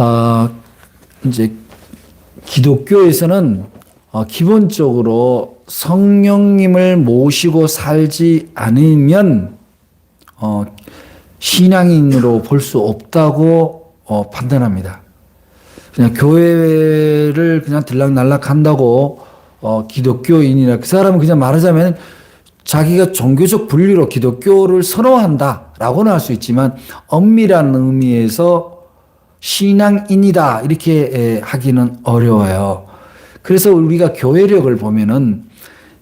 아, 이제 기독교에서는 기본적으로 성령님을 모시고 살지 않으면 신앙인으로 볼 수 없다고 판단합니다. 그냥 교회를 그냥 들락날락 한다고 기독교인이나 그 사람은 그냥 말하자면 자기가 종교적 분리로 기독교를 선호한다라고는 할 수 있지만 엄밀한 의미에서 신앙인이다 이렇게 하기는 어려워요. 그래서 우리가 교회력을 보면은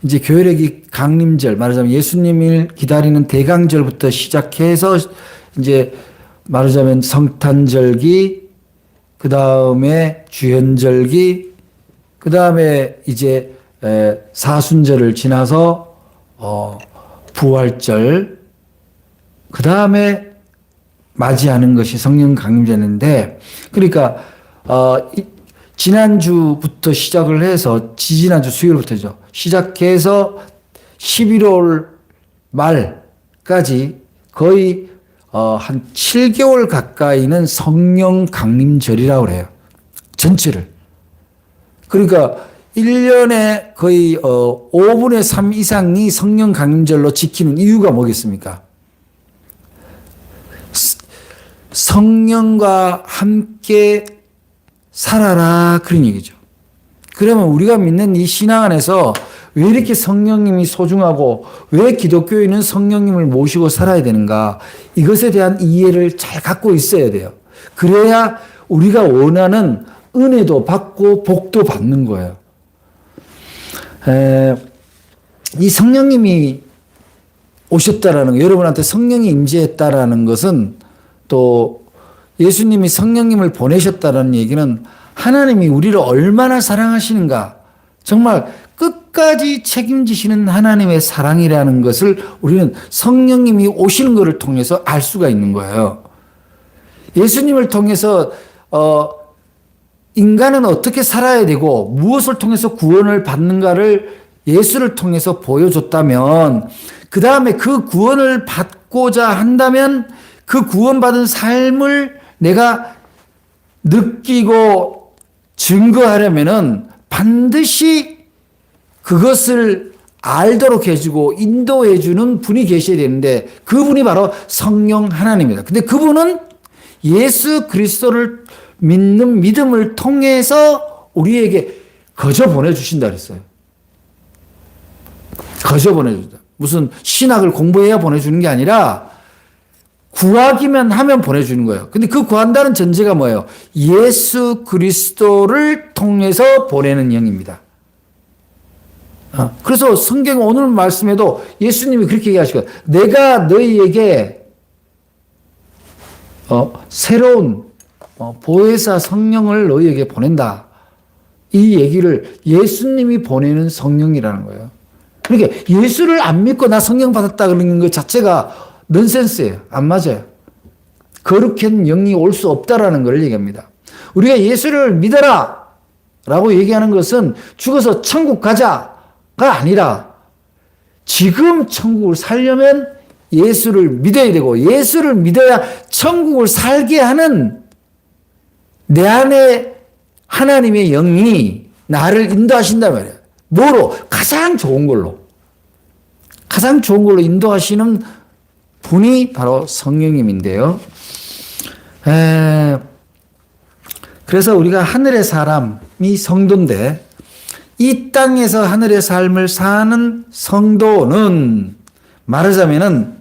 이제 교회력이 강림절 말하자면 예수님을 기다리는 대강절부터 시작해서 이제 말하자면 성탄절기 그 다음에 주현절기 그 다음에 이제 사순절을 지나서 부활절 그 다음에 맞이하는 것이 성령 강림절인데 그러니까 지난주부터 시작을 해서 지지난주 수요일부터죠. 시작해서 11월 말까지 거의 한 7개월 가까이는 성령 강림절이라고 그래요. 전체를. 그러니까 1년에 거의 5분의 3 이상이 성령 강림절로 지키는 이유가 뭐겠습니까? 성령과 함께 살아라 그런 얘기죠. 그러면 우리가 믿는 이 신앙 안에서 왜 이렇게 성령님이 소중하고 왜 기독교인은 성령님을 모시고 살아야 되는가 이것에 대한 이해를 잘 갖고 있어야 돼요. 그래야 우리가 원하는 은혜도 받고 복도 받는 거예요. 이 성령님이 오셨다라는 거, 여러분한테 성령이 임재했다라는 것은 또 예수님이 성령님을 보내셨다는 얘기는 하나님이 우리를 얼마나 사랑하시는가 정말 끝까지 책임지시는 하나님의 사랑이라는 것을 우리는 성령님이 오시는 것을 통해서 알 수가 있는 거예요. 예수님을 통해서 인간은 어떻게 살아야 되고 무엇을 통해서 구원을 받는가를 예수를 통해서 보여줬다면 그 다음에 그 구원을 받고자 한다면 그 구원받은 삶을 내가 느끼고 증거하려면은 반드시 그것을 알도록 해주고 인도해주는 분이 계셔야 되는데 그분이 바로 성령 하나님입니다. 근데 그분은 예수 그리스도를 믿는 믿음을 통해서 우리에게 거저 보내주신다 그랬어요. 거저 보내준다. 무슨 신학을 공부해야 보내주는 게 아니라 구하기만 하면 보내주는 거예요. 근데 그 구한다는 전제가 뭐예요? 예수 그리스도를 통해서 보내는 영입니다. 그래서 성경 오늘 말씀에도 예수님이 그렇게 얘기하시거든요. 내가 너희에게 새로운 보혜사 성령을 너희에게 보낸다. 이 얘기를 예수님이 보내는 성령이라는 거예요. 그러니까 예수를 안 믿고 나 성령 받았다 그러는 것 자체가 넌센스예요. 안 맞아요. 거룩한 영이 올 수 없다라는 걸 얘기합니다. 우리가 예수를 믿어라 라고 얘기하는 것은 죽어서 천국 가자가 아니라 지금 천국을 살려면 예수를 믿어야 되고 예수를 믿어야 천국을 살게 하는 내 안에 하나님의 영이 나를 인도하신단 말이에요. 뭐로? 가장 좋은 걸로. 가장 좋은 걸로 인도하시는 분이 바로 성령님인데요. 그래서 우리가 하늘의 사람이 성도인데 이 땅에서 하늘의 삶을 사는 성도는 말하자면은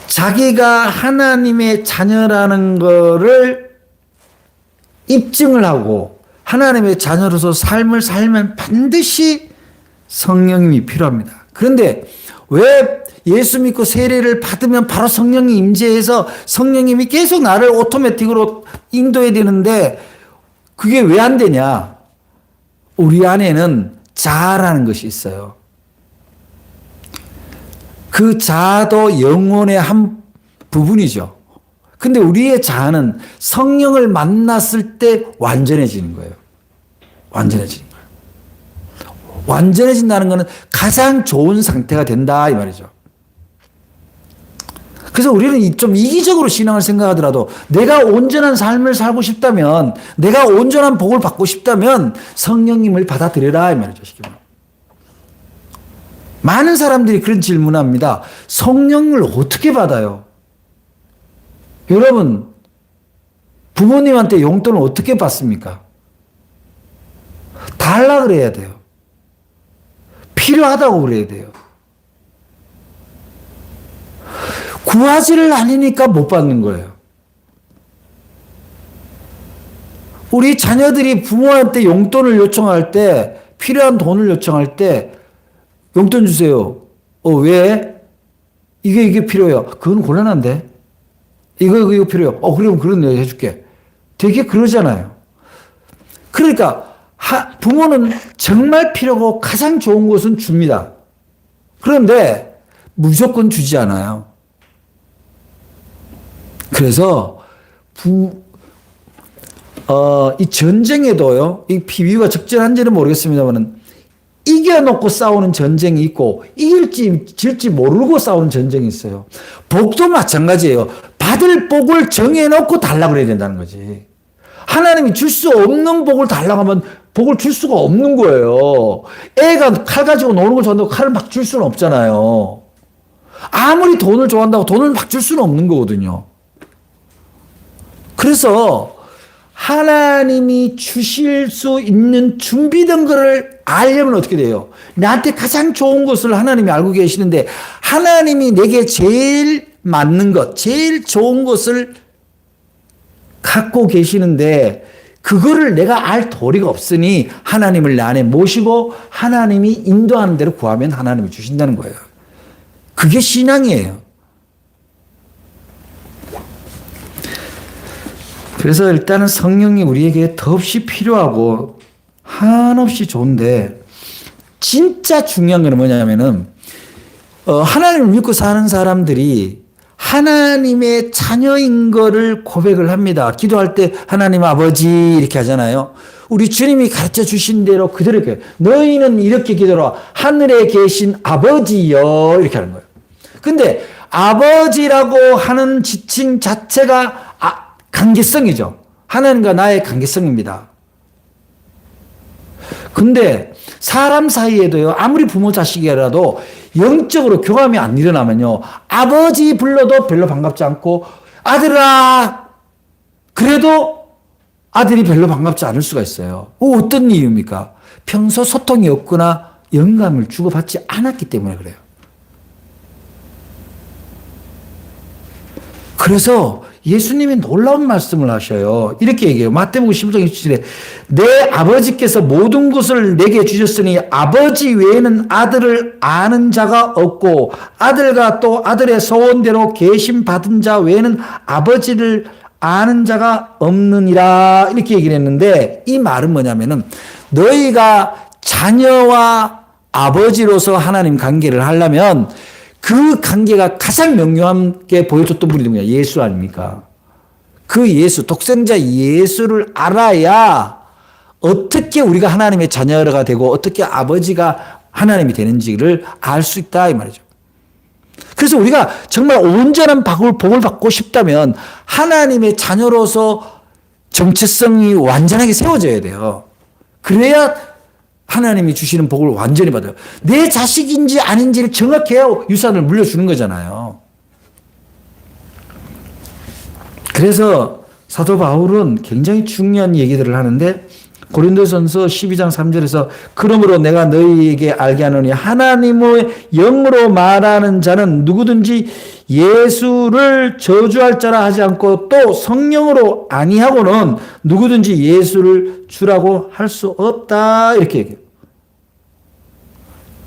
자기가 하나님의 자녀라는 거를 입증을 하고 하나님의 자녀로서 삶을 살면 반드시 성령님이 필요합니다. 그런데 왜 예수 믿고 세례를 받으면 바로 성령이 임재해서 성령님이 계속 나를 오토매틱으로 인도해야 되는데 그게 왜 안 되냐? 우리 안에는 자아라는 것이 있어요. 그 자아도 영혼의 한 부분이죠. 근데 우리의 자아는 성령을 만났을 때 완전해지는 거예요. 완전해지는 거예요. 완전해진다는 것은 가장 좋은 상태가 된다 이 말이죠. 그래서 우리는 좀 이기적으로 신앙을 생각하더라도 내가 온전한 삶을 살고 싶다면, 내가 온전한 복을 받고 싶다면 성령님을 받아들여라 이 말이죠. 많은 사람들이 그런 질문을 합니다. 성령을 어떻게 받아요? 여러분, 부모님한테 용돈을 어떻게 받습니까? 달라 그래야 돼요. 필요하다고 그래야 돼요. 구하지를 않으니까 못 받는 거예요. 우리 자녀들이 부모한테 용돈을 요청할 때, 필요한 돈을 요청할 때 용돈 주세요. 왜? 이게 필요해요. 그건 곤란한데. 이거 필요해요. 그럼 그런 내가 해줄게. 되게 그러잖아요. 그러니까 부모는 정말 필요하고 가장 좋은 것은 줍니다. 그런데 무조건 주지 않아요. 그래서 이 전쟁에도요, 이 비유가 적절한지는 모르겠습니다만, 이겨놓고 싸우는 전쟁이 있고, 이길지 질지 모르고 싸우는 전쟁이 있어요. 복도 마찬가지예요. 받을 복을 정해놓고 달라고 그래야 된다는 거지. 하나님이 줄 수 없는 복을 달라고 하면 복을 줄 수가 없는 거예요. 애가 칼 가지고 노는 걸 좋아한다고 칼을 막 줄 수는 없잖아요. 아무리 돈을 좋아한다고 돈을 막 줄 수는 없는 거거든요. 그래서 하나님이 주실 수 있는 준비된 것을 알려면 어떻게 돼요? 나한테 가장 좋은 것을 하나님이 알고 계시는데, 하나님이 내게 제일 맞는 것, 제일 좋은 것을 갖고 계시는데, 그거를 내가 알 도리가 없으니 하나님을 내 안에 모시고 하나님이 인도하는 대로 구하면 하나님이 주신다는 거예요. 그게 신앙이에요. 그래서 일단은 성령이 우리에게 더없이 필요하고 한없이 좋은데, 진짜 중요한 건 뭐냐면은, 하나님을 믿고 사는 사람들이 하나님의 자녀인 거를 고백을 합니다. 기도할 때 하나님 아버지 이렇게 하잖아요. 우리 주님이 가르쳐 주신 대로 그대로 이렇게, 너희는 이렇게 기도하라. 하늘에 계신 아버지여, 이렇게 하는 거예요. 근데 아버지라고 하는 지칭 자체가 관계성이죠. 하나님과 나의 관계성입니다. 근데 사람 사이에도요, 아무리 부모 자식이라도 영적으로 교감이 안 일어나면요, 아버지 불러도 별로 반갑지 않고, 아들아 그래도 아들이 별로 반갑지 않을 수가 있어요. 어떤 이유입니까? 평소 소통이 없거나 영감을 주고받지 않았기 때문에 그래요. 그래서 예수님이 놀라운 말씀을 하셔요. 이렇게 얘기해요. 마태복음 15장 27절에 내 아버지께서 모든 것을 내게 주셨으니 아버지 외에는 아들을 아는 자가 없고 아들과 또 아들의 소원대로 계심 받은 자 외에는 아버지를 아는 자가 없느니라, 이렇게 얘기를 했는데, 이 말은 뭐냐면은 너희가 자녀와 아버지로서 하나님 관계를 하려면 그 관계가 가장 명료하게 보여줬던 분이 누구냐? 예수 아닙니까? 그 예수, 독생자 예수를 알아야 어떻게 우리가 하나님의 자녀가 되고 어떻게 아버지가 하나님이 되는지를 알 수 있다, 이 말이죠. 그래서 우리가 정말 온전한 복을 받고 싶다면 하나님의 자녀로서 정체성이 완전하게 세워져야 돼요. 그래야 하나님이 주시는 복을 완전히 받아요. 내 자식인지 아닌지를 정확해야 유산을 물려주는 거잖아요. 그래서 사도 바울은 굉장히 중요한 얘기들을 하는데, 고린도전서 12장 3절에서 그러므로 내가 너희에게 알게 하노니 하나님의 영으로 말하는 자는 누구든지 예수를 저주할 자라 하지 않고 또 성령으로 아니하고는 누구든지 예수를 주라고 할 수 없다, 이렇게 얘기해요.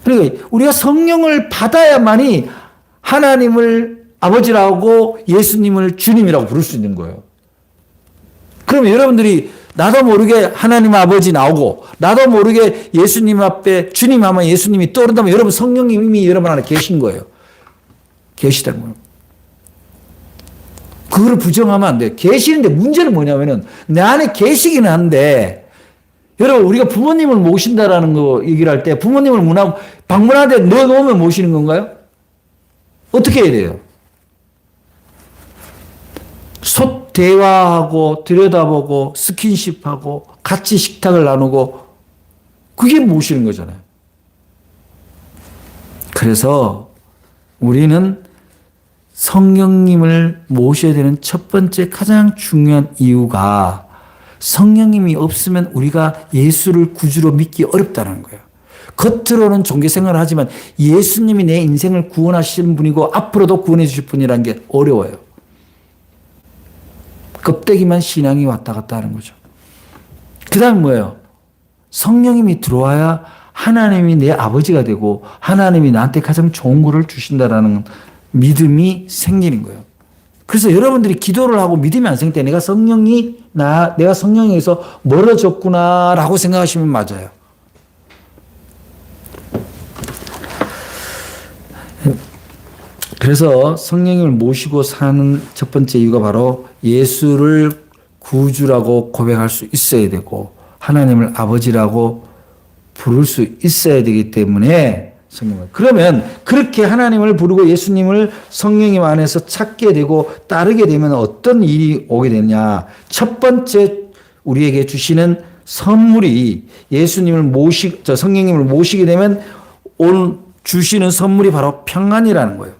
그러니까 우리가 성령을 받아야만이 하나님을 아버지라고 예수님을 주님이라고 부를 수 있는 거예요. 그러면 여러분들이 나도 모르게 하나님 아버지 나오고 나도 모르게 예수님 앞에 주님 하면 예수님이 떠오른다면 여러분 성령님이 이미 여러분 안에 계신 거예요. 계시다는 거예요. 그거를 부정하면 안 돼요. 계시는데 문제는 뭐냐면은 내 안에 계시기는 한데, 여러분 우리가 부모님을 모신다라는 거 얘기를 할 때 부모님을 방문하는데 넣어놓으면 모시는 건가요? 어떻게 해야 돼요? 대화하고 들여다보고 스킨십하고 같이 식탁을 나누고 그게 모시는 거잖아요. 그래서 우리는 성령님을 모셔야 되는 첫 번째 가장 중요한 이유가 성령님이 없으면 우리가 예수를 구주로 믿기 어렵다는 거예요. 겉으로는 종교생활을 하지만 예수님이 내 인생을 구원하시는 분이고 앞으로도 구원해 주실 분이라는 게 어려워요. 껍데기만 신앙이 왔다 갔다 하는 거죠. 그 다음 뭐예요? 성령님이 들어와야 하나님이 내 아버지가 되고 하나님이 나한테 가장 좋은 거를 주신다라는 믿음이 생기는 거예요. 그래서 여러분들이 기도를 하고 믿음이 안 생길 때 내가 성령에서 멀어졌구나라고 생각하시면 맞아요. 그래서 성령님을 모시고 사는 첫 번째 이유가 바로 예수를 구주라고 고백할 수 있어야 되고 하나님을 아버지라고 부를 수 있어야 되기 때문에 성령을. 그러면 그렇게 하나님을 부르고 예수님을 성령님 안에서 찾게 되고 따르게 되면 어떤 일이 오게 되느냐. 첫 번째 우리에게 주시는 선물이 성령님을 모시게 되면 주시는 선물이 바로 평안이라는 거예요.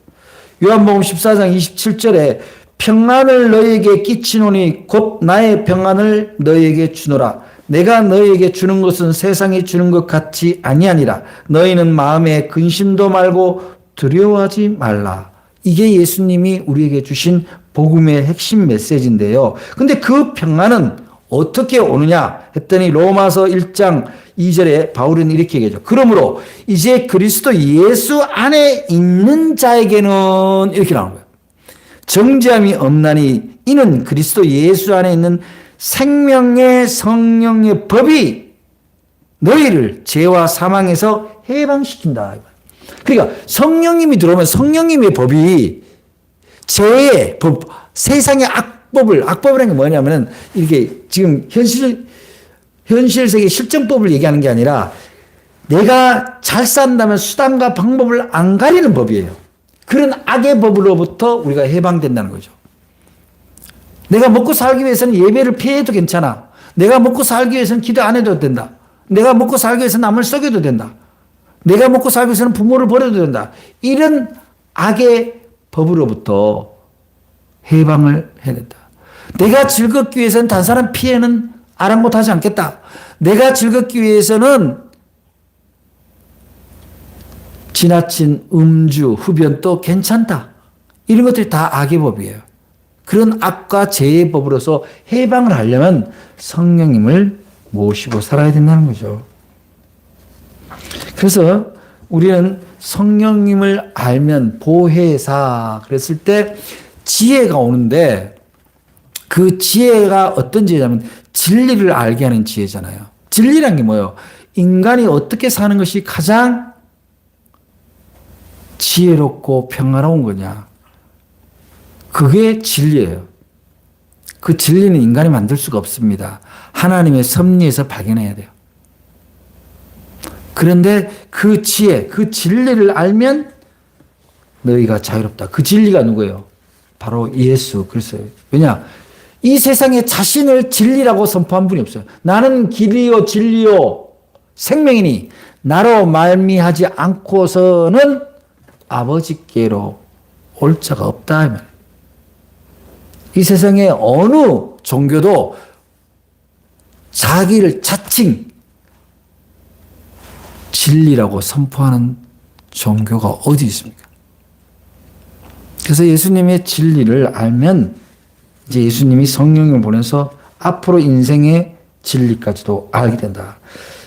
요한복음 14장 27절에 평안을 너희에게 끼치노니 곧 나의 평안을 너희에게 주노라. 내가 너희에게 주는 것은 세상이 주는 것 같이 아니하니라. 너희는 마음에 근심도 말고 두려워하지 말라. 이게 예수님이 우리에게 주신 복음의 핵심 메시지인데요. 근데 그 평안은 어떻게 오느냐 했더니 로마서 1장 2절에 바울은 이렇게 얘기하죠. 그러므로 이제 그리스도 예수 안에 있는 자에게는 이렇게 나오는 거예요. 정죄함이 없나니 이는 그리스도 예수 안에 있는 생명의 성령의 법이 너희를 죄와 사망에서 해방시킨다. 그러니까 성령님이 들어오면 성령님의 법이 죄의 법, 세상의 악법이라는 게 뭐냐면은 이렇게 지금 현실 세계 실정법을 얘기하는 게 아니라 내가 잘 산다면 수단과 방법을 안 가리는 법이에요. 그런 악의 법으로부터 우리가 해방된다는 거죠. 내가 먹고 살기 위해서는 예배를 피해도 괜찮아. 내가 먹고 살기 위해서는 기도 안 해도 된다. 내가 먹고 살기 위해서는 남을 속여도 된다. 내가 먹고 살기 위해서는 부모를 버려도 된다. 이런 악의 법으로부터 해방을 해야 된다. 내가 즐겁기 위해서는 다른 사람 피해는 아랑곳하지 않겠다. 내가 즐겁기 위해서는 지나친 음주, 흡연도 괜찮다. 이런 것들이 다 악의 법이에요. 그런 악과 죄의 법으로서 해방을 하려면 성령님을 모시고 살아야 된다는 거죠. 그래서 우리는 성령님을 알면 보혜사 그랬을 때 지혜가 오는데 그 지혜가 어떤 지혜냐면 진리를 알게 하는 지혜잖아요. 진리란 게 뭐예요? 인간이 어떻게 사는 것이 가장 지혜롭고 평화로운 거냐. 그게 진리예요. 그 진리는 인간이 만들 수가 없습니다. 하나님의 섭리에서 발견해야 돼요. 그런데 그 지혜, 그 진리를 알면 너희가 자유롭다. 그 진리가 누구예요? 바로 예수 그리스도예요. 왜냐? 이 세상에 자신을 진리라고 선포한 분이 없어요. 나는 길이요 진리요 생명이니 나로 말미하지 않고서는 아버지께로 올 자가 없다. 이 세상에 어느 종교도 자기를 자칭 진리라고 선포하는 종교가 어디 있습니까? 그래서 예수님의 진리를 알면 이제 예수님이 성령을 보내서 앞으로 인생의 진리까지도 알게 된다.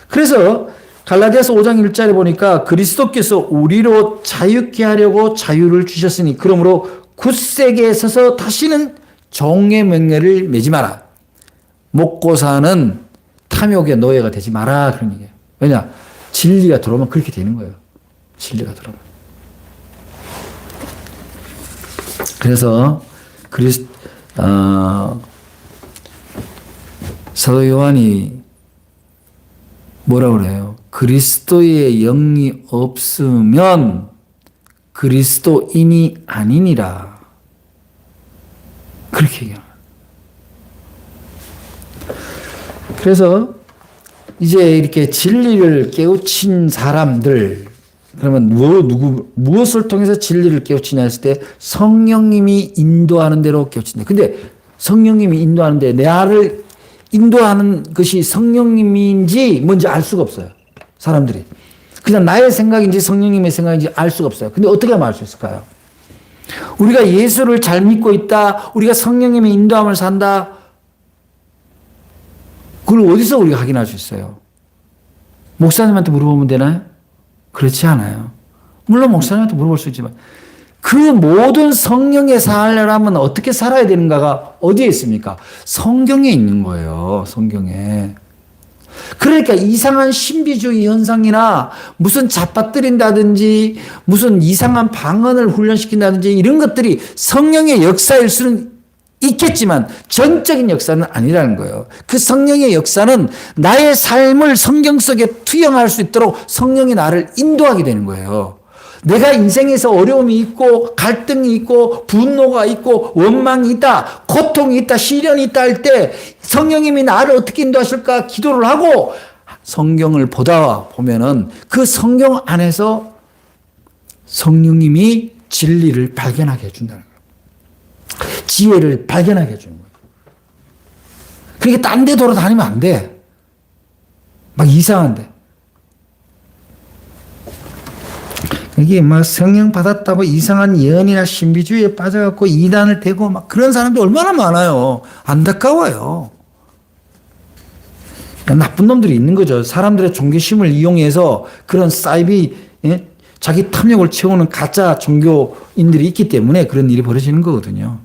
그래서 갈라디아서 5장 1절에 보니까 그리스도께서 우리로 자유케 하려고 자유를 주셨으니 그러므로 굳세게 서서 다시는 종의 명예를 매지 마라. 먹고 사는 탐욕의 노예가 되지 마라. 그런 얘기예요. 왜냐? 진리가 들어오면 그렇게 되는 거예요. 진리가 들어오면. 그래서 사도 요한이 뭐라 그래요? 그리스도의 영이 없으면 그리스도인이 아니니라. 그렇게 얘기합니다. 그래서 이제 이렇게 진리를 깨우친 사람들, 그러면 무엇을 통해서 진리를 깨우치냐 했을 때 성령님이 인도하는 대로 깨우친다. 근데 성령님이 인도하는데 나를 인도하는 것이 성령님인지 뭔지 알 수가 없어요. 사람들이. 그냥 나의 생각인지 성령님의 생각인지 알 수가 없어요. 근데 어떻게 하면 알 수 있을까요? 우리가 예수를 잘 믿고 있다. 우리가 성령님의 인도함을 산다. 그걸 어디서 우리가 확인할 수 있어요? 목사님한테 물어보면 되나요? 그렇지 않아요. 물론 목사님한테 물어볼 수 있지만 그 모든 성령의 살려면 어떻게 살아야 되는가가 어디에 있습니까? 성경에 있는 거예요. 성경에. 그러니까 이상한 신비주의 현상이나 무슨 잡아뜨린다든지 무슨 이상한 방언을 훈련시킨다든지 이런 것들이 성령의 역사일 수는 있겠지만 전적인 역사는 아니라는 거예요. 그 성령의 역사는 나의 삶을 성경 속에 투영할 수 있도록 성령이 나를 인도하게 되는 거예요. 내가 인생에서 어려움이 있고 갈등이 있고 분노가 있고 원망이 있다, 고통이 있다, 시련이 있다 할 때 성령님이 나를 어떻게 인도하실까 기도를 하고 성경을 보다 보면은 그 성경 안에서 성령님이 진리를 발견하게 해준다는 거예요. 지혜를 발견하게 해주는 거예요. 그러니까 딴 데 돌아다니면 안 돼. 막 이상한데. 이게 막 성령 받았다고 이상한 예언이나 신비주의에 빠져갖고 이단을 대고 막 그런 사람들 얼마나 많아요. 안타까워요. 나쁜 놈들이 있는 거죠. 사람들의 종교심을 이용해서 그런 사이비, 예? 자기 탐욕을 채우는 가짜 종교인들이 있기 때문에 그런 일이 벌어지는 거거든요.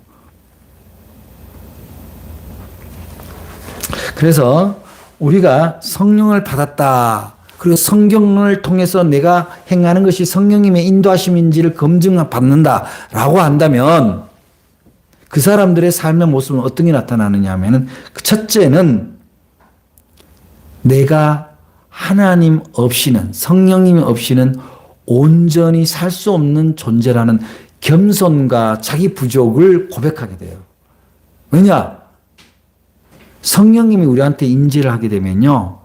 그래서 우리가 성령을 받았다. 그리고 성경을 통해서 내가 행하는 것이 성령님의 인도하심인지를 검증받는다라고 한다면 그 사람들의 삶의 모습은 어떤 게 나타나느냐 하면은 첫째는 내가 하나님 없이는 성령님 없이는 온전히 살 수 없는 존재라는 겸손과 자기 부족을 고백하게 돼요. 왜냐? 성령님이 우리한테 인지를 하게 되면요.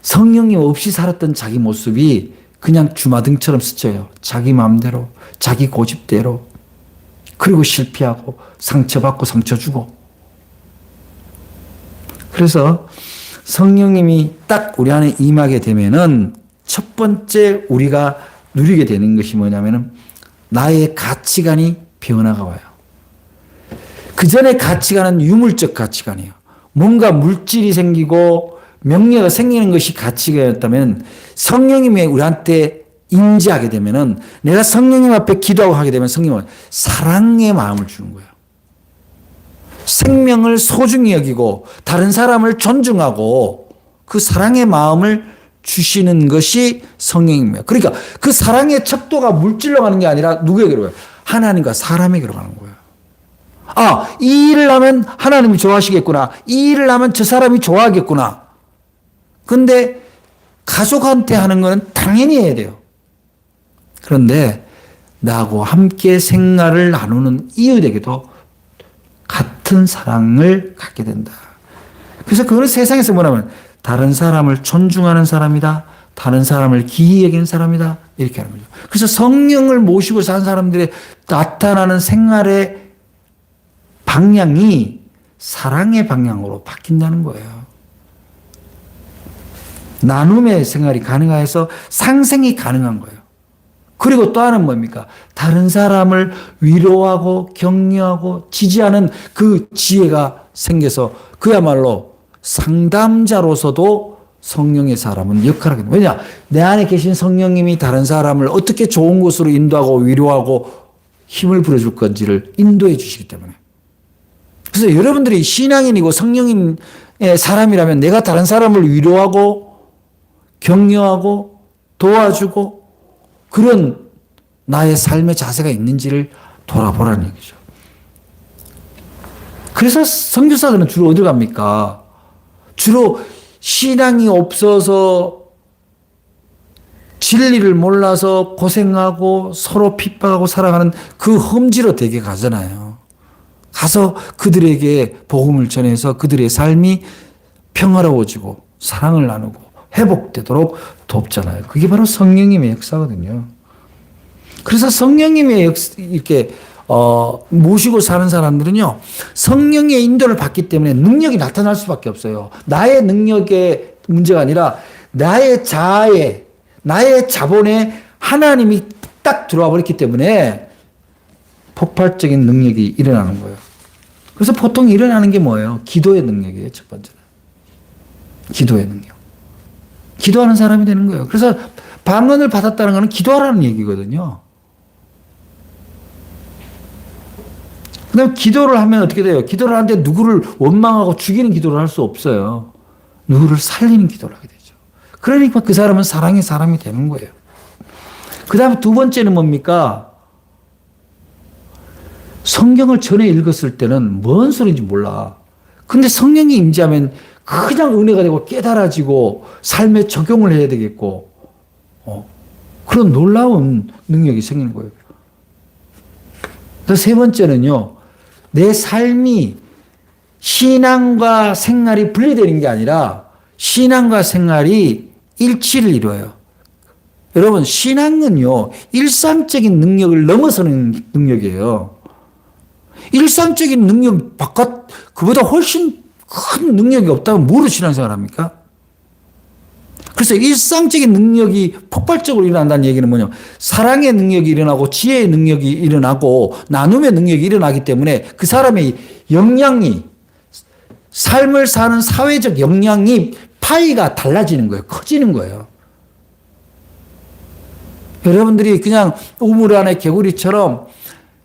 성령님 없이 살았던 자기 모습이 그냥 주마등처럼 스쳐요. 자기 마음대로, 자기 고집대로. 그리고 실패하고 상처받고 상처 주고. 그래서 성령님이 딱 우리 안에 임하게 되면은 첫 번째 우리가 누리게 되는 것이 뭐냐면은 나의 가치관이 변화가 와요. 그 전에 가치관은 유물적 가치관이에요. 뭔가 물질이 생기고 명예가 생기는 것이 가치관이었다면 성령님이 우리한테 인지하게 되면은 내가 성령님 앞에 기도하고 하게 되면 성령님은 사랑의 마음을 주는 거예요. 생명을 소중히 여기고 다른 사람을 존중하고 그 사랑의 마음을 주시는 것이 성령님이에요. 그러니까 그 사랑의 척도가 물질로 가는 게 아니라 누구에게로 가요? 하나님과 사람에게로 가는 거예요. 아, 이 일을 하면 하나님이 좋아하시겠구나. 이 일을 하면 저 사람이 좋아하겠구나. 근데 가족한테 하는 거는 당연히 해야 돼요. 그런데 나하고 함께 생활을 나누는 이웃에게도 같은 사랑을 갖게 된다. 그래서 그거는 세상에서 뭐냐면 다른 사람을 존중하는 사람이다. 다른 사람을 기이 여기는 사람이다. 이렇게 하는 거죠. 그래서 성령을 모시고 산 사람들의 나타나는 생활의 방향이 사랑의 방향으로 바뀐다는 거예요. 나눔의 생활이 가능해서 상생이 가능한 거예요. 그리고 또 하나는 뭡니까? 다른 사람을 위로하고 격려하고 지지하는 그 지혜가 생겨서 그야말로 상담자로서도 성령의 사람은 역할을 하게 됩니다. 왜냐? 내 안에 계신 성령님이 다른 사람을 어떻게 좋은 곳으로 인도하고 위로하고 힘을 불어줄 건지를 인도해 주시기 때문에. 그래서 여러분들이 신앙인이고 성령인의 사람이라면 내가 다른 사람을 위로하고 격려하고 도와주고 그런 나의 삶의 자세가 있는지를 돌아보라는 얘기죠. 그래서 선교사들은 주로 어디 갑니까? 주로 신앙이 없어서 진리를 몰라서 고생하고 서로 핍박하고 살아가는 그 험지로 되게 가잖아요. 가서 그들에게 복음을 전해서 그들의 삶이 평화로워지고 사랑을 나누고 회복되도록 돕잖아요. 그게 바로 성령님의 역사거든요. 그래서 성령님의 이렇게 모시고 사는 사람들은요, 성령의 인도를 받기 때문에 능력이 나타날 수밖에 없어요. 나의 능력의 문제가 아니라 나의 자아에, 나의 자본에 하나님이 딱 들어와 버렸기 때문에 폭발적인 능력이 일어나는 거예요. 그래서 보통 일어나는 게 뭐예요? 기도의 능력이에요, 첫 번째는. 기도의 능력. 기도하는 사람이 되는 거예요. 그래서 방언을 받았다는 것은 기도하라는 얘기거든요. 그 다음에 기도를 하면 어떻게 돼요? 기도를 하는데 누구를 원망하고 죽이는 기도를 할 수 없어요. 누구를 살리는 기도를 하게 되죠. 그러니까 그 사람은 사랑의 사람이 되는 거예요. 그 다음에 두 번째는 뭡니까? 성경을 전에 읽었을 때는 뭔 소리인지 몰라. 근데 성령이 임재하면 그냥 은혜가 되고 깨달아지고 삶에 적용을 해야 되겠고, 그런 놀라운 능력이 생기는 거예요. 세 번째는요, 내 삶이 신앙과 생활이 분리되는 게 아니라 신앙과 생활이 일치를 이루어요. 여러분, 신앙은요, 일상적인 능력을 넘어서는 능력이에요. 일상적인 능력 바깥, 그보다 훨씬 큰 능력이 없다면 뭐로 신앙생활 합니까? 그래서 일상적인 능력이 폭발적으로 일어난다는 얘기는 뭐냐? 사랑의 능력이 일어나고 지혜의 능력이 일어나고 나눔의 능력이 일어나기 때문에 그 사람의 역량이, 삶을 사는 사회적 역량이 파이가 달라지는 거예요. 커지는 거예요. 여러분들이 그냥 우물 안에 개구리처럼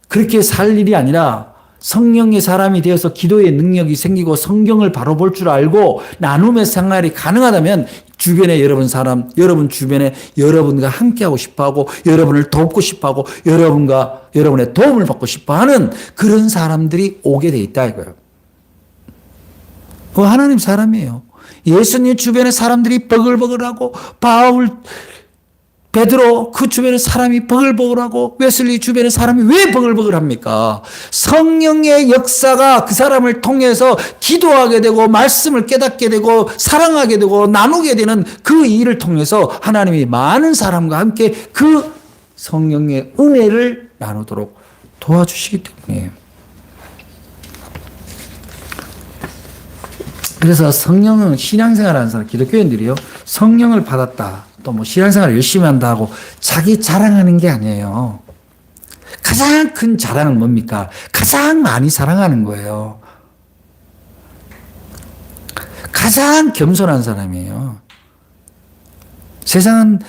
그렇게 살 일이 아니라 성령의 사람이 되어서 기도의 능력이 생기고 성경을 바로 볼 줄 알고 나눔의 생활이 가능하다면 주변에 여러분 주변에 여러분과 함께하고 싶어하고 여러분을 돕고 싶어하고 여러분의 도움을 받고 싶어하는 그런 사람들이 오게 돼 있다 이거예요. 하나님 사람이에요. 예수님 주변에 사람들이 버글버글하고 베드로 그 주변에 사람이 버글버글하고 웨슬리 주변에 사람이 왜 버글버글합니까? 성령의 역사가 그 사람을 통해서 기도하게 되고 말씀을 깨닫게 되고 사랑하게 되고 나누게 되는 그 일을 통해서 하나님이 많은 사람과 함께 그 성령의 은혜를 나누도록 도와주시기 때문이에요. 그래서 성령은 신앙생활하는 사람, 기독교인들이요, 성령을 받았다. 또 뭐 신앙생활을 열심히 한다고 자기 자랑하는 게 아니에요. 가장 큰 자랑은 뭡니까? 가장 많이 사랑하는 거예요. 가장 겸손한 사람이에요. 세상은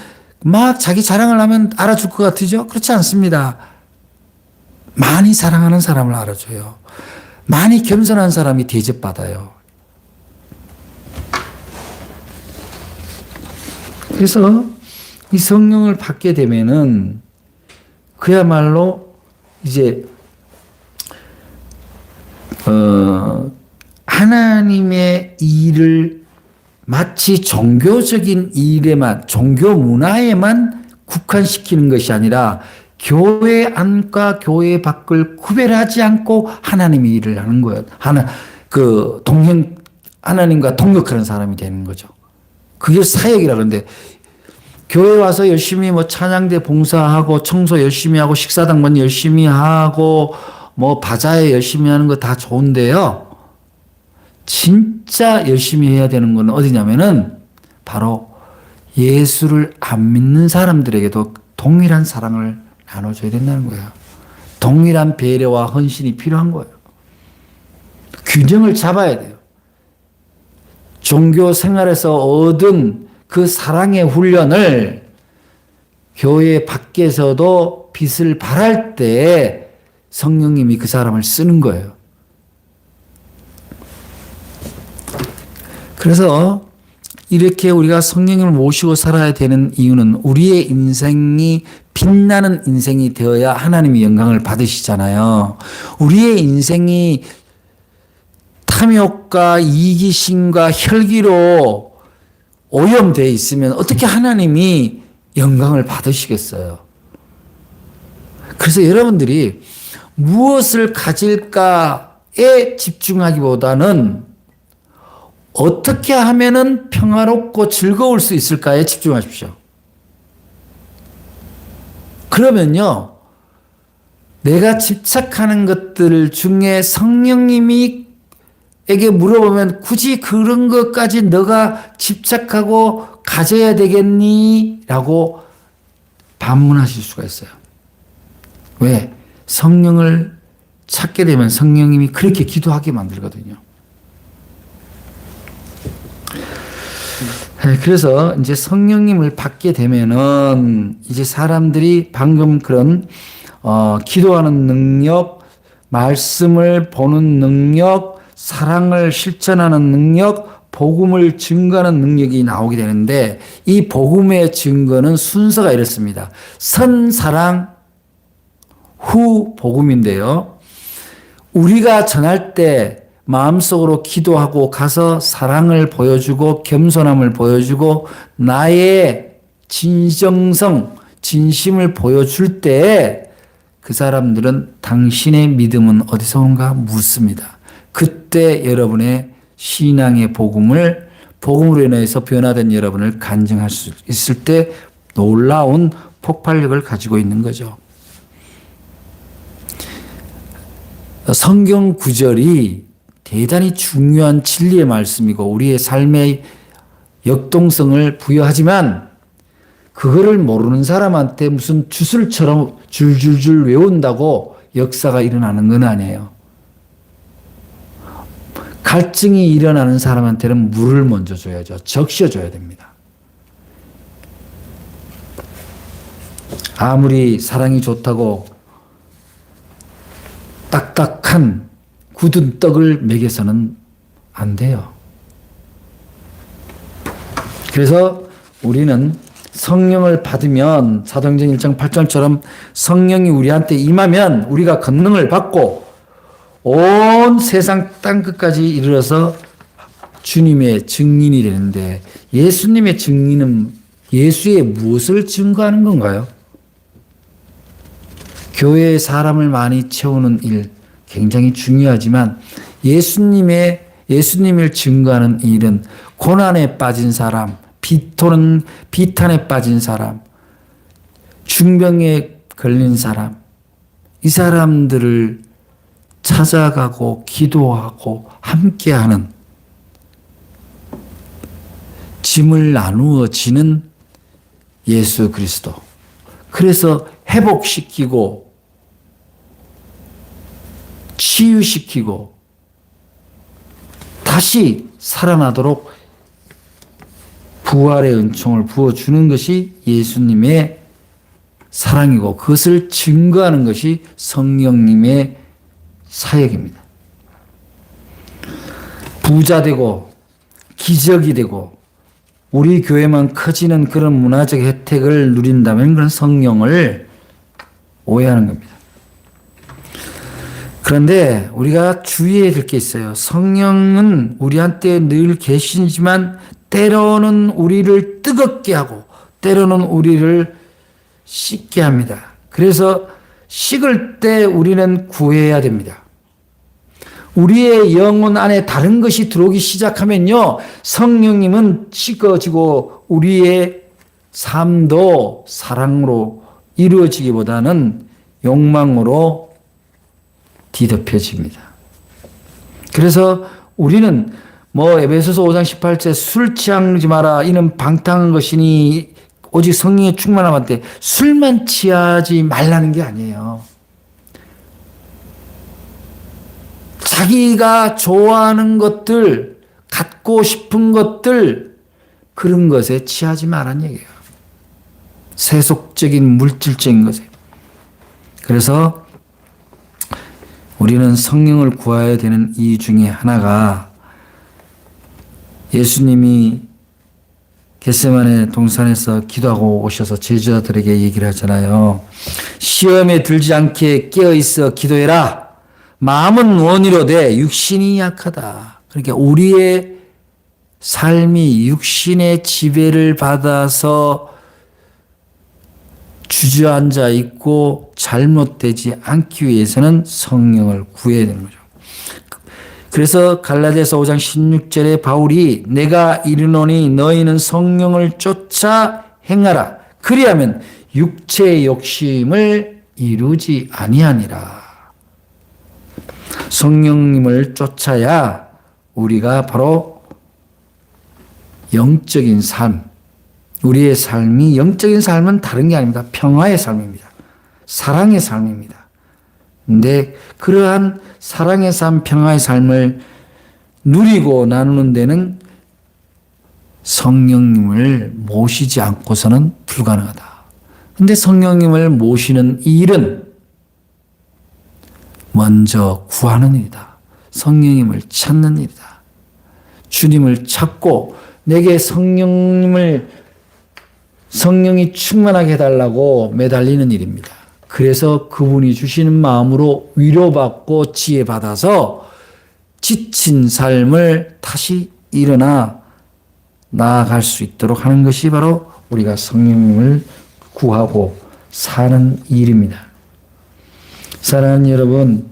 막 자기 자랑을 하면 알아줄 것 같으죠? 그렇지 않습니다. 많이 사랑하는 사람을 알아줘요. 많이 겸손한 사람이 대접받아요. 그래서 이 성령을 받게 되면은 그야말로 이제 하나님의 일을 마치 종교적인 일에만, 종교 문화에만 국한시키는 것이 아니라 교회 안과 교회 밖을 구별하지 않고 하나님의 일을 하는 거예요. 하나님과 동역하는 사람이 되는 거죠. 그게 사역이라 그러는데, 교회 와서 열심히 뭐 찬양대 봉사하고 청소 열심히 하고 식사당번 열심히 하고 뭐 바자회 열심히 하는 거 다 좋은데요. 진짜 열심히 해야 되는 건 어디냐면은 바로 예수를 안 믿는 사람들에게도 동일한 사랑을 나눠줘야 된다는 거예요. 동일한 배려와 헌신이 필요한 거예요. 균형을 잡아야 돼요. 종교 생활에서 얻은 그 사랑의 훈련을 교회 밖에서도 빛을 발할 때 성령님이 그 사람을 쓰는 거예요. 그래서 이렇게 우리가 성령님을 모시고 살아야 되는 이유는 우리의 인생이 빛나는 인생이 되어야 하나님의 영광을 받으시잖아요. 우리의 인생이 탐욕과 이기심과 혈기로 오염되어 있으면 어떻게 하나님이 영광을 받으시겠어요? 그래서 여러분들이 무엇을 가질까에 집중하기보다는 어떻게 하면은 평화롭고 즐거울 수 있을까에 집중하십시오. 그러면요, 내가 집착하는 것들 중에 성령님이 에게 물어보면 굳이 그런 것까지 너가 집착하고 가져야 되겠니? 라고 반문하실 수가 있어요. 왜? 성령을 찾게 되면 성령님이 그렇게 기도하게 만들거든요. 그래서 이제 성령님을 받게 되면은 이제 사람들이 방금 그런 기도하는 능력, 말씀을 보는 능력, 사랑을 실천하는 능력, 복음을 증거하는 능력이 나오게 되는데 이 복음의 증거는 순서가 이렇습니다. 선, 사랑, 후 복음인데요. 우리가 전할 때 마음속으로 기도하고 가서 사랑을 보여주고 겸손함을 보여주고 나의 진정성, 진심을 보여줄 때 그 사람들은 당신의 믿음은 어디서 오는가 묻습니다. 그때 여러분의 신앙의 복음으로 인해서 변화된 여러분을 간증할 수 있을 때 놀라운 폭발력을 가지고 있는 거죠. 성경 구절이 대단히 중요한 진리의 말씀이고 우리의 삶의 역동성을 부여하지만 그거를 모르는 사람한테 무슨 주술처럼 줄줄줄 외운다고 역사가 일어나는 건 아니에요. 갈증이 일어나는 사람한테는 물을 먼저 줘야죠. 적셔줘야 됩니다. 아무리 사랑이 좋다고 딱딱한 굳은 떡을 먹여서는 안 돼요. 그래서 우리는 성령을 받으면 사도행전 1장 8절처럼 성령이 우리한테 임하면 우리가 권능을 받고 온 세상 땅끝까지 이르러서 주님의 증인이 되는데 예수님의 증인은 예수의 무엇을 증거하는 건가요? 교회에 사람을 많이 채우는 일 굉장히 중요하지만 예수님을 증거하는 일은 고난에 빠진 사람, 비탄에 빠진 사람, 중병에 걸린 사람, 이 사람들을 찾아가고 기도하고 함께하는 짐을 나누어 지는 예수 그리스도. 그래서 회복시키고 치유시키고 다시 살아나도록 부활의 은총을 부어주는 것이 예수님의 사랑이고 그것을 증거하는 것이 성령님의 사역입니다. 부자 되고 기적이 되고 우리 교회만 커지는 그런 문화적 혜택을 누린다면 그런 성령을 오해하는 겁니다. 그런데 우리가 주의해야 될 게 있어요. 성령은 우리한테 늘 계시지만 때로는 우리를 뜨겁게 하고 때로는 우리를 식게 합니다. 그래서 식을 때 우리는 구해야 됩니다. 우리의 영혼 안에 다른 것이 들어오기 시작하면요, 성령님은 식어지고 우리의 삶도 사랑으로 이루어지기보다는 욕망으로 뒤덮여집니다. 그래서 우리는 에베소서 5장 18절 술 취하지 마라 이는 방탕한 것이니 오직 성령의 충만함 때 술만 취하지 말라는 게 아니에요. 자기가 좋아하는 것들, 갖고 싶은 것들, 그런 것에 취하지 말라는 얘기예요. 세속적인 물질적인 것에. 그래서 우리는 성령을 구해야 되는 이유 중에 하나가 예수님이 겟세마네 동산에서 기도하고 오셔서 제자들에게 얘기를 하잖아요. 시험에 들지 않게 깨어있어 기도해라. 마음은 원이로되 육신이 약하다. 그러니까 우리의 삶이 육신의 지배를 받아서 주저앉아 있고 잘못되지 않기 위해서는 성령을 구해야 되는 거죠. 그래서 갈라디아서 5장 16절에 바울이 내가 이르노니 너희는 성령을 쫓아 행하라. 그리하면 육체의 욕심을 이루지 아니하니라. 성령님을 쫓아야 우리가 바로 영적인 삶, 우리의 삶이 영적인 삶은 다른 게 아닙니다. 평화의 삶입니다. 사랑의 삶입니다. 근데 그러한 사랑의 삶, 평화의 삶을 누리고 나누는 데는 성령님을 모시지 않고서는 불가능하다. 근데 성령님을 모시는 이 일은 먼저 구하는 일이다. 성령님을 찾는 일이다. 주님을 찾고 내게 성령이 충만하게 해달라고 매달리는 일입니다. 그래서 그분이 주시는 마음으로 위로받고 지혜받아서 지친 삶을 다시 일어나 나아갈 수 있도록 하는 것이 바로 우리가 성령님을 구하고 사는 일입니다. 사랑하는 여러분,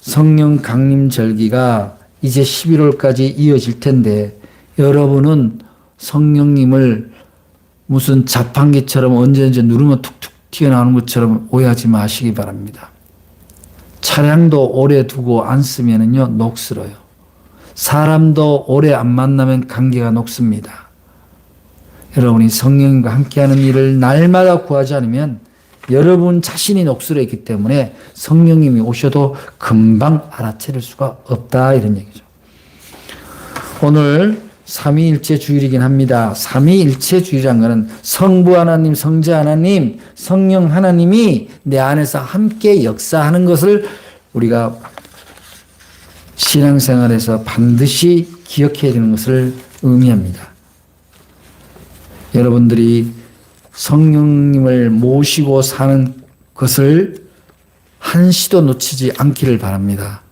성령 강림 절기가 이제 11월까지 이어질 텐데 여러분은 성령님을 무슨 자판기처럼 언제 누르면 툭툭 튀어나오는 것처럼 오해하지 마시기 바랍니다. 차량도 오래 두고 안 쓰면은요, 녹슬어요. 사람도 오래 안 만나면 관계가 녹습니다. 여러분이 성령님과 함께하는 일을 날마다 구하지 않으면 여러분 자신이 녹슬어 있기 때문에 성령님이 오셔도 금방 알아차릴 수가 없다, 이런 얘기죠. 오늘 삼위일체 주일이긴 합니다. 삼위일체 주일이란 것은 성부 하나님, 성자 하나님, 성령 하나님이 내 안에서 함께 역사하는 것을 우리가 신앙생활에서 반드시 기억해야 되는 것을 의미합니다. 여러분들이 성령님을 모시고 사는 것을 한시도 놓치지 않기를 바랍니다.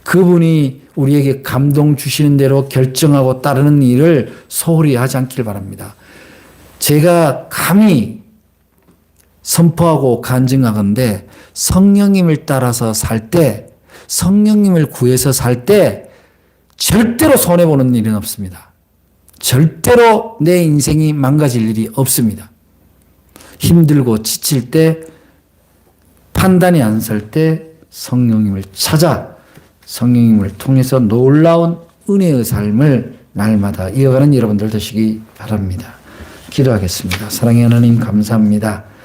그분이 우리에게 감동 주시는 대로 결정하고 따르는 일을 소홀히 하지 않기를 바랍니다. 제가 감히 선포하고 간증하건대 성령님을 따라서 살 때, 성령님을 구해서 살 때 절대로 손해보는 일은 없습니다. 절대로 내 인생이 망가질 일이 없습니다. 힘들고 지칠 때, 판단이 안 설 때 성령님을 찾아 성령님을 통해서 놀라운 은혜의 삶을 날마다 이어가는 여러분들 되시기 바랍니다. 기도하겠습니다. 사랑의 하나님 감사합니다.